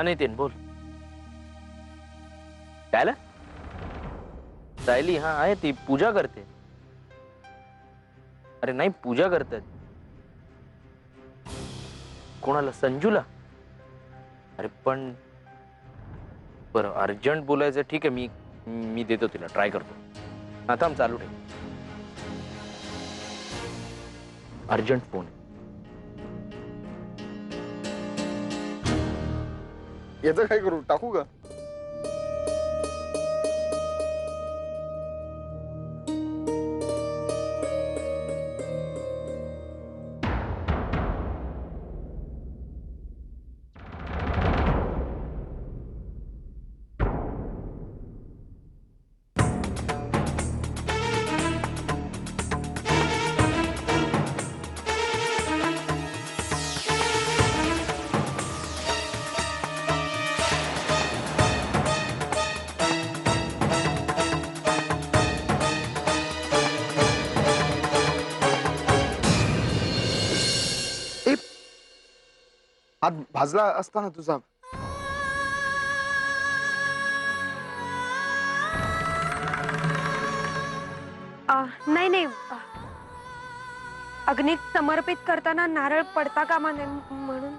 हा नितीन बोल. काय आलं? सायली हा आहे, ती पूजा करते. अरे नाही, पूजा करतात. कोणाला? संजूला? अरे पण बरं, अर्जंट बोलायचं. ठीक आहे, मी मी देतो तिला, ट्राय करतो. आता हम चालू ठेव. Urgent phone. याचं काय करू? टाकू का? हात भाजला असता ना तुझा. नाही नाही, अग्नीत समर्पित करताना नारळ पडता कामा नये म्हणून.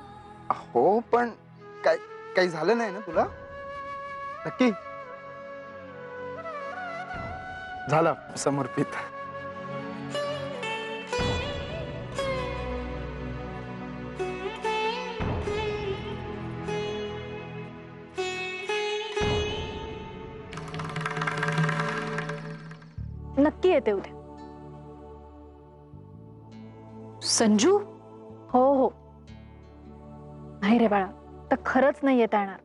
हो पण काय काही झालं नाही ना तुला? नक्की झाला समर्पित. नक्की येते उद्या. संजू? हो हो. नाही रे बाळा, तर खरंच नाही येता येणार.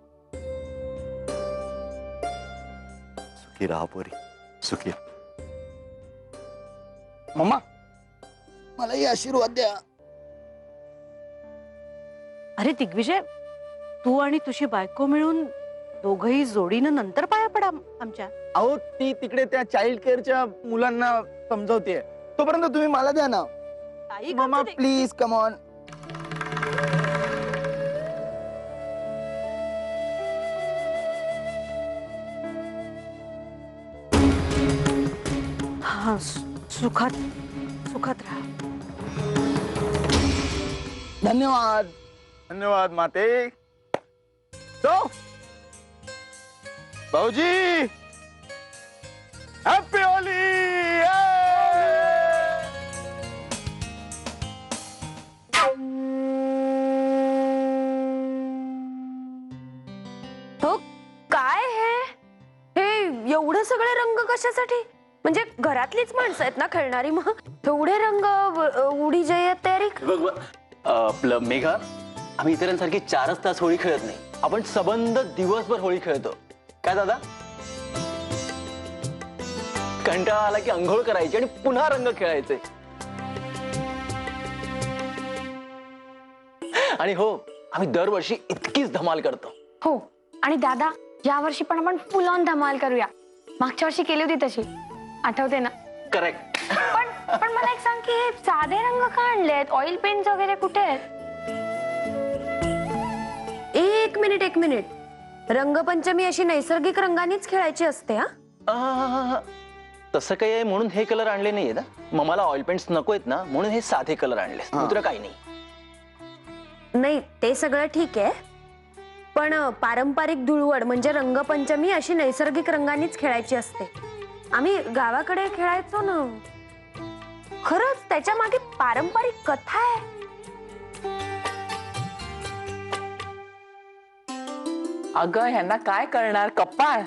सुखी राहा पोरी, सुखी. मम्मा मलाही आशीर्वाद द्या. अरे दिग्विजय, तू आणि तुझी बायको मिळून दोघही जोडीनं नंतर पाया पडा आमच्या. अहो ती तिकडे त्या चाइल्ड केअरच्या मुलांना समजवते, तोपर्यंत तुम्ही मला द्या ना. ताई मम्मा करते ते. Please come on. हा, सुखात सुखात राहा. धन्यवाद धन्यवाद माते. तो भाऊजी हॅपी होली. हो काय हे एवढे सगळे रंग कशासाठी? म्हणजे घरातलीच माणसं आहेत ना खेळणारी, मग एवढे रंग उडी जय तयारी. आपलं मेघा, आम्ही इतरांसारखी 4च तास होळी खेळत नाही. आपण सबंध दिवसभर होळी खेळतो. काय दादा? कंटाळा आला की अंघोळ करायची आणि पुन्हा रंग खेळायचे. आणि हो, आम्ही दरवर्षी इतकीच धमाल करतो. हो, आणि दादा यावर्षी पण आपण फुल ऑन धमाल करूया. मागच्या वर्षी केली होती तशी, आठवते ना? करेक्ट. पण मला एक सांग की हे साधे रंग का आणलेत? ऑइल पेंट्स वगैरे कुठे आहेत? एक मिनिट. रंगपंचमी अशी नैसर्गिक रंगानेच खेळायची असते हा? तसं काही आहे म्हणून हे कलर आणले नाहीये ना. मग मला ऑइल पेंट्स नको आहेत ना, म्हणून हे साधे कलर आणले. दुसरं काही नाही. नाही ते सगळं ठीक आहे, पण पारंपरिक धुळवड म्हणजे रंगपंचमी अशी नैसर्गिक रंगानेच खेळायची असते. आम्ही गावाकडे खेळायचो ना. खरंच त्याच्या मागे पारंपरिक कथा आहे. अगं ह्यांना काय करणार, कपाळ.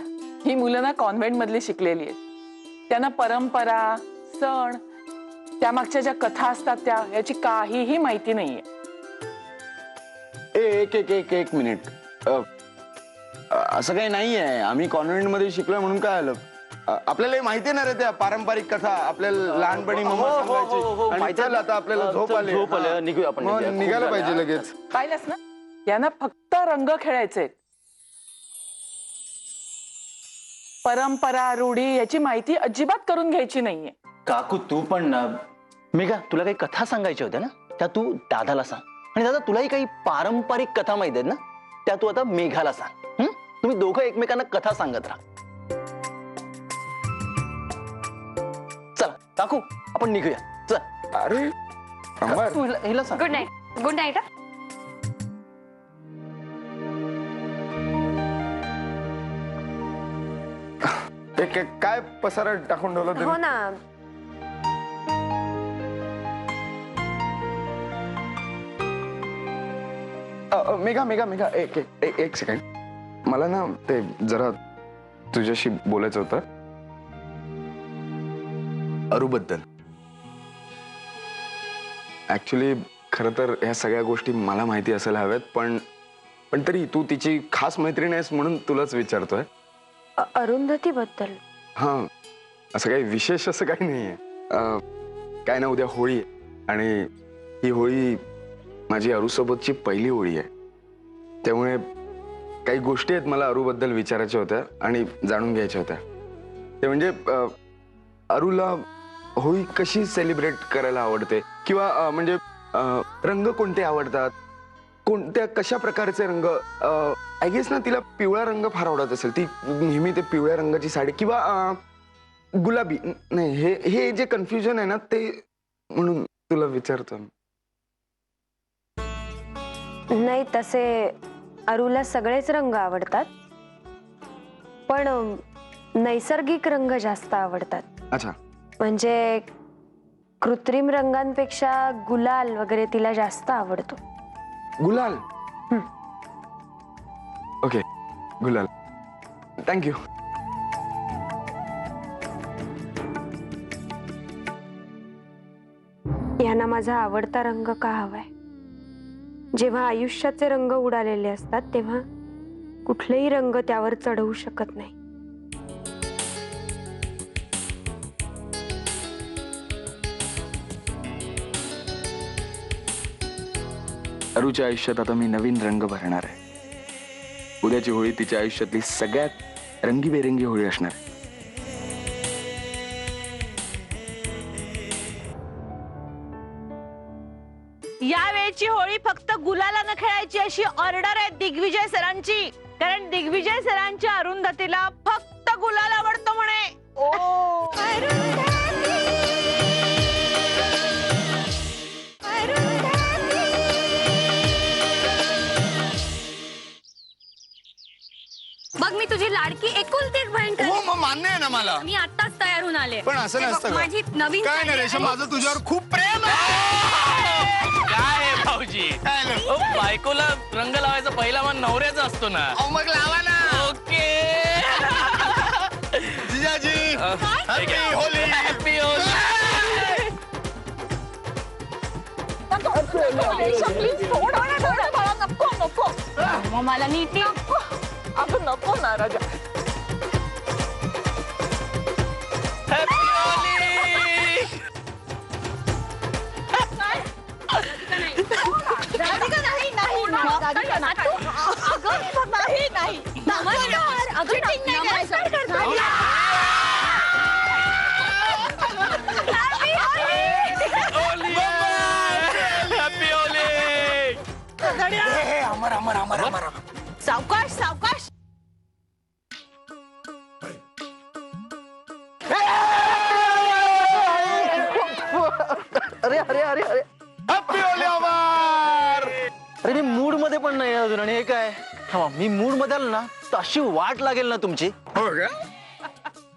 ही मुलं ना कॉन्व्हेंट मधली शिकलेली आहेत. त्यांना परंपरा, सण, त्यामागच्या ज्या कथा असतात त्या याची काहीही माहिती नाहीये. एक मिनिट. असं काही नाहीये. आम्ही कॉन्व्हेंट मध्ये शिकलोय म्हणून काय आलं. आपल्याला माहिती ना रे त्या पारंपरिक कथा. आपल्याला लहानपणी मम्मा सांगायची. आणि चल आता आपल्याला झोप आली, निघूया आपण. निघायला पाहिजे लगेच. पाहिलंस ना, यांना फक्त रंग खेळायचे. परंपरा, रूढी याची माहिती अजिबात करून घ्यायची नाहीये. काकू तू पण ना. मेघा, तुला काही कथा सांगायच्या होत्या ना, त्या तू दादाला सांग. आणि दादा, तुलाही काही पारंपरिक कथा माहिती आहेत ना, त्या तू आता मेघाला सांग. तुम्ही दोघं एकमेकांना कथा सांगत राहा. चला काकू आपण निघूया. चल अरे अंबर, तू हिला सांग. Good night. Good night. काय पसारा टाकून ठेवला हो तुम्ही? ना. मेघा मेघा मेघा एक सेकंड. मला ना ते जरा तुझ्याशी बोलायचं होतं अरूबद्दल. ऍक्च्युली खरं तर ह्या सगळ्या गोष्टी मला माहिती असायला हव्यात, पण तरी तू तिची खास मैत्रीण आहेस म्हणून तुलाच विचारतोय. अरुंधती बद्दल. हा, असं काही विशेष असं काही नाहीये. काय ना, उद्या होळी आहे आणि ही होळी माझी अरूसोबतची पहिली होळी आहे. त्यामुळे काही गोष्टी आहेत मला अरूबद्दल विचारायच्या होत्या आणि जाणून घ्यायच्या होत्या. ते म्हणजे अरूला होळी कशी सेलिब्रेट करायला आवडते, किंवा म्हणजे रंग कोणते आवडतात, कोणत्या कशा प्रकारचे रंग. आय गेस ना तिला पिवळा रंग फार आवडत असेल. ती नेहमी ते पिवळ्या रंगाची साडी किंवा गुलाबी. नाही, हे जे कन्फ्युजन आहे ना, ते म्हणून तुला विचारतो. नाही, तसे अरूला सगळेच रंग आवडतात, पण नैसर्गिक रंग जास्त आवडतात. अच्छा. म्हणजे कृत्रिम रंगांपेक्षा गुलाल वगैरे तिला जास्त आवडतो. गुलाल. ओके, गुलाल. थँक्यू. यांना माझा आवडता रंग का हवाय? जेव्हा आयुष्याचे रंग उडालेले असतात तेव्हा कुठलेही रंग त्यावर चढवू शकत नाही. अरूच्या आयुष्यात आता मी नवीन रंग भरणार आहे. उद्याची होळी तिच्या आयुष्यातली सगळ्यात रंगीबेरंगी होळी असणार आहे. यावेळची होळी फक्त गुलालानं खेळायची अशी ऑर्डर आहे दिग्विजय सरांची, कारण दिग्विजय सरांच्या अरुंधतीला फक्त गुलाल आवडतो म्हणे. बघ, मी तुझी लाडकी एकुलती एक बहीण हो, मग मान्य आहे ना मला. मी आत्ताच तयार होऊन आले. पण असं नसतं का? माझी नवीन काय नाही रेशम, माझं तुझ्यावर खूप प्रेम आहे. काय आहे भाऊजी? ओ, बायकोला रंग लावायचा पहिला मान नवऱ्याचा असतो ना. मग लावा ना. ओके. जिजाजी, हॅपी होली. हॅपी होली. मग मला नीट अगं नको ना राजा. हॅपी होली. हॅपी होली. अमर अमर अमर अमर. सावकाश सावकाश. अरे अरे अरे अरे हॅपी होली अमर. अरे मी मूड मध्ये पण नाही अजून. आणि हे काय? थांबा, मी मूड मध्ये आलो ना तर अशी वाट लागेल ना तुमची. हो का?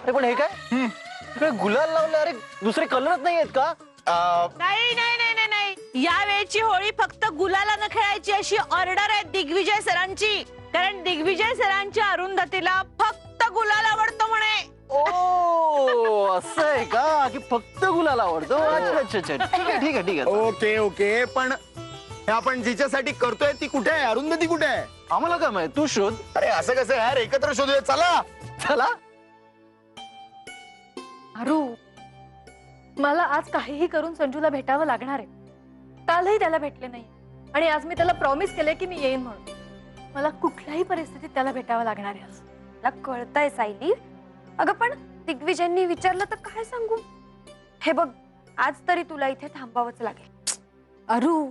अरे पण हे काय? इकडे गुलाल लावले. अरे दुसरे कलरच नाही आहेत का? नाही नाही नाही नाही नाही, यावेळची होळी फक्त गुलालानं खेळायची अशी ऑर्डर आहे दिग्विजय सरांची, कारण दिग्विजय सरांच्या अरुंधतीला फक्त गुलाल आवडतो म्हणे. ओ असं आहे का, की फक्त गुलाल आवडतो? अच्छा अच्छा अच्छा, ठीक आहे ठीक आहे ठीक आहे. ओके ओके, पण हे आपण जिच्यासाठी करतोय ती कुठे आहे? अरुंधती कुठे आहे? आम्हाला काय माहित, तू शोध. अरे असं कसं यार, एकत्र शोधूया. चला चला. अरू, मला आज काहीही करून संजूला भेटावं लागणार आहे. कालही त्याला भेटले नाही आणि आज मी त्याला प्रॉमिस केले की मी येईन म्हणून. मला कुठल्याही परिस्थितीत त्याला भेटावं लागणार आहे आज. मला कळतंय सायली. अगं पण दिग्विजयनी विचारलं तर काय सांगू? हे बघ, आज तरी तुला इथे थांबावंच लागेल. अरू,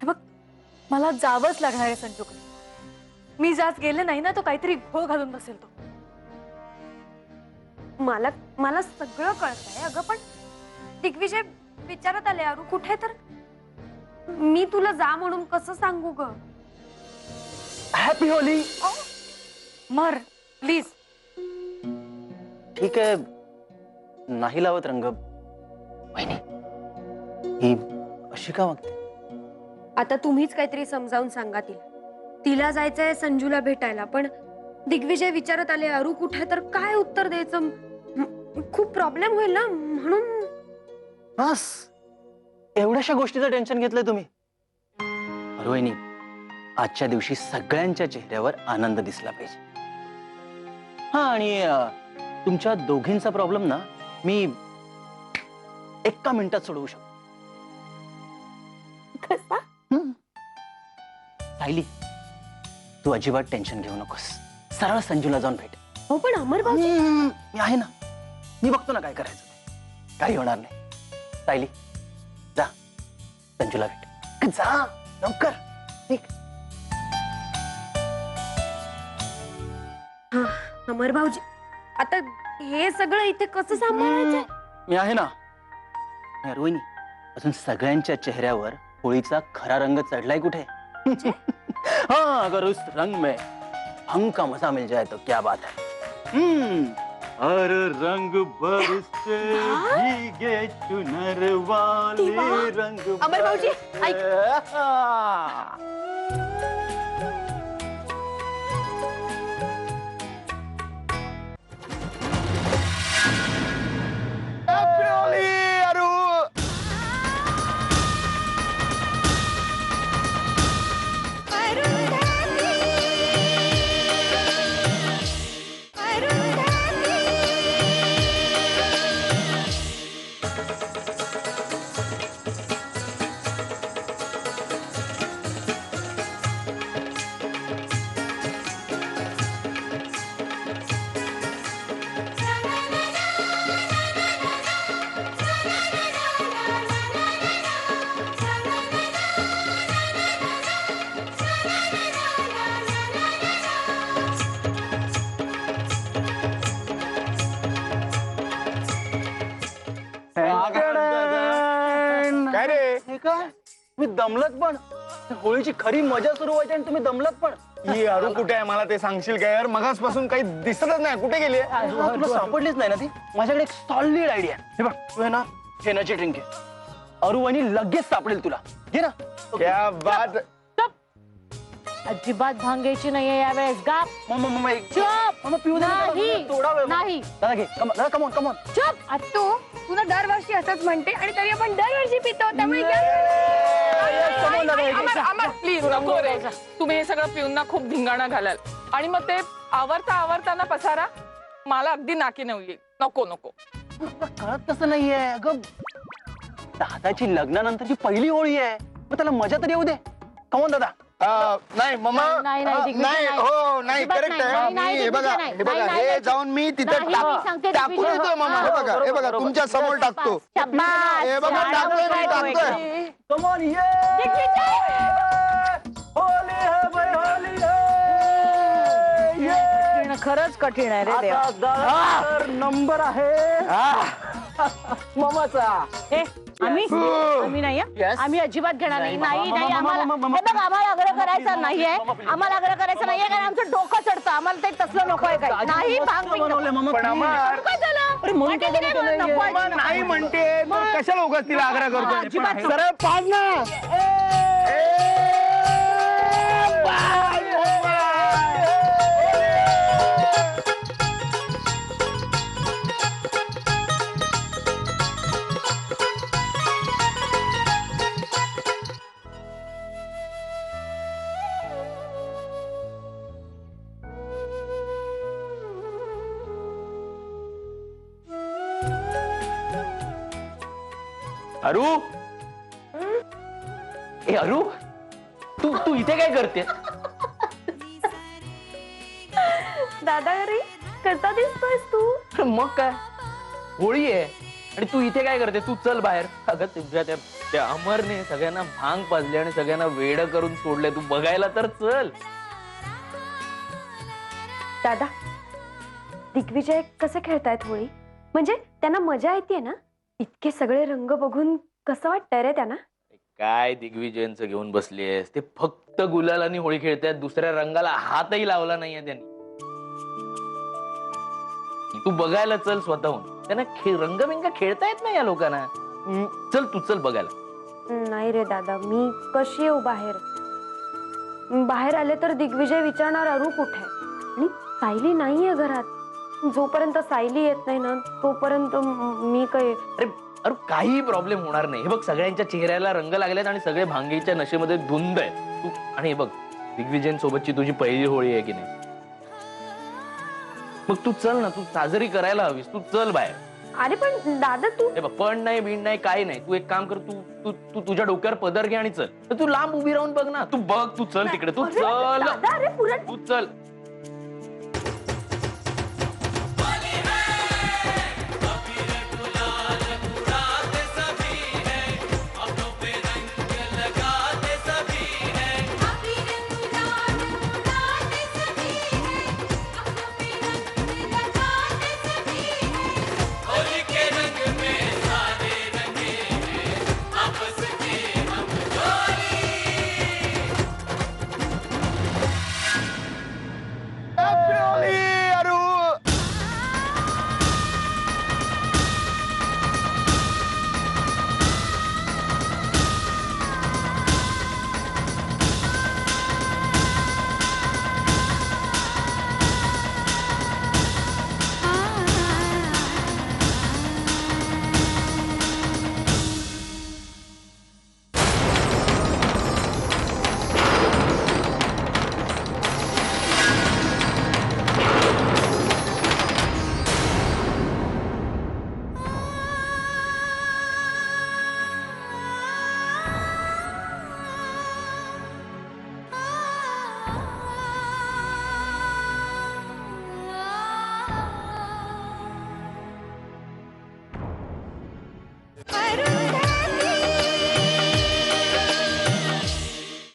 हे बघ, मला जावंच लागणार आहे संजूकडे. मी जात गेले नाही ना तो काहीतरी घोळ घालून बसेल तो. मला मला सगळं कळतंय अगं, पण दिग्विजय विचारत आले अरू कुठे, तर मी तुला जा म्हणून कसं सांगू ग. Happy Holy. मर प्लीज. ठीक आहे, नाही लावत रंग. वहिनी, ही अशी का वागते? आता तुम्हीच काहीतरी समजावून सांगा तिला. तिला जायचंय संजूला भेटायला, पण दिग्विजय विचारत आले अरू कुठे, तर काय उत्तर द्यायचं. खूप प्रॉब्लेम होईल ना, म्हणून. बस एवढ्याशा गोष्टीचं टेन्शन घेतलंय तुम्ही. रोहिणी, आजच्या दिवशी सगळ्यांच्या चेहऱ्यावर आनंद दिसला पाहिजे. हा, आणि तुमच्या दोघींचा प्रॉब्लेम ना मी एका मिनिटात सोडवू शकतो. कसा? सायली, तू अजिबात टेन्शन घेऊ नकोस. सरळ संजूला जाऊन भेट. हो पण अमर भाऊजी. मी आहे ना, मी बघतो ना काय करायचं ते. काही होणार नाही. सायली, जा संजूला भेट. जा लवकर. अमर भाऊजी, आता हे सगळं इथे कसं सांभाळायचं. मी आहे ना. रोहिणी, अजून सगळ्यांच्या चेहऱ्यावर होळीचा खरा रंग चढलाय कुठे? हाँ, अगर उस रंग में भंग का मजा मिल जाए तो क्या बात है. हर रंग बरसे भीगे चुनर वाले रंग. अमर भाऊजी, काय रे? हे काय, तुम्ही दमलत पण. होळीची खरी मजा सुरू व्हायची आणि तुम्ही दमलत पण. ही अरू कुठे आहे मला ते सांगशील काय यार? मगासपासून काही दिसतच नाही. कुठे गेली? तुला सापडलीच नाही ना ती. माझ्याकडे एक सॉलिड आयडिया. हे बघ, तू आहे ना हेनाची ड्रिंक घे. अरुवानी लगेच सापडेल तुला. घे ना. क्या बात. अजिबात भांग घ्यायची नाहीये यावेळेस. गाप. मम्मा एक चुप. मम्मा पिऊ दे ना. नाही. थोडा वेळ. नाही. दादा घे. Come on come on. चुप. तू तुला दरवर्षी असंच म्हणते आणि तरी आपण दरवर्षी पितो, त्यामुळे प्लीज नको रे. तुम्ही हे सगळं पिऊन ना खूप धिंगाणा घालाल आणि मग ते आवरता पसारा मला अगदी नाकी नऊ येईल. नको नको. कळत कसं नाहीये अगं, दादाची लग्नानंतरची पहिली होळी आहे. मग त्याला मजा तर येऊ दे. कमॉन दादा. नाही मम्मा, नाही, नाही, दिग्विजय नाही. नाही. हो नाही, अजिबात करेक्ट नाही, आहे. नाही, हे बघा, नाही, हे बघा, नाही, हे जाऊन मी तिथे नाही, मी सांगते टाकून दिग्विजय. येतोय मम्मा. हे बघा, हे बघा, तुमच्या समोर टाकतो. शाबास. हे बघा, टाकतोय मी, टाकतोय. कमॉन. ये होली है भाई, होली है. खरंच कठीण आहे रे देवा. आता दादा नंबर आहे मामाचा. आम्ही नाही हं? आम्ही अजिबात घेणार नाही. नाही नाही, आम्हाला हे बघ, आम्हाला आग्रह करायचा नाहीये. आम्हाला आग्रह करायचा नाहीये, कारण आमचं डोकं चढतं. आम्हाला ते तसलं नकोय. काय नाही, भांग बनवलंय मामा. पण अमर, काय झालं? अरे म्हणून काय वाटेल बनवलं नाही, नको नाहीये? आहे. मम्मा नाही म्हणते तर कशाला उगाच तिला आग्रह करतोय? अजिबात नाही. सरळ पाच ना. अरू, ए अरू, तू इथे काय करते? दादा घरी कसा दिसतोयस तू? मग काय, होळी आहे आणि तू इथे काय करते? तू चल बाहेर. अगं तुझ्या त्या अमरने सगळ्यांना भांग पाजले आणि सगळ्यांना वेड करून सोडले. तू बघायला तर चल. दादा, दिग्विजय कसे खेळतायत होळी? म्हणजे त्यांना मजा येते ना? इतके सगळे रंग बघून कसं वाटतंय रे त्यांना? काय दिग्विजयचं घेऊन बसलीयस? ते फक्त गुलालानी होळी खेळतायत, दुसऱ्या रंगाला हातही लावला नाहीये त्यांनी. तू बघायला चल स्वतःहून, त्यांना रंगबिंग खेळता येत नाही या लोकांना. चल तू चल बघायला. नाही रे दादा, मी कशी येऊ बाहेर? बाहेर आले तर दिग्विजय विचारणार अरू कुठे आहे? आणि सायली नाहीये घरात. जोपर्यंत सायली येत नाही ना तोपर्यंत मी काय. अरे काही प्रॉब्लेम होणार नाही. हे बघ, सगळ्यांच्या चेहऱ्याला रंग लागलेत आणि सगळे भांगीच्या नशेमध्ये धुंद आहेत. तू आणि हे बघ, दिग्विजय सोबतची तुझी पहिली होळी आहे की नाही? मग तू चल ना, तू साजरी करायला हवीस, तू चल बाहेर. अरे पण दादा तू. हे बघ, पण नाही बीण नाही काही नाही. तू एक काम कर, तू तू तुझ्या डोक्यावर पदर घे आणि चल. तू लांब उभी राहून बघ ना. तू बघ, तू चल तिकडे, तू चल, दादा, अरे पुरण. तू चल.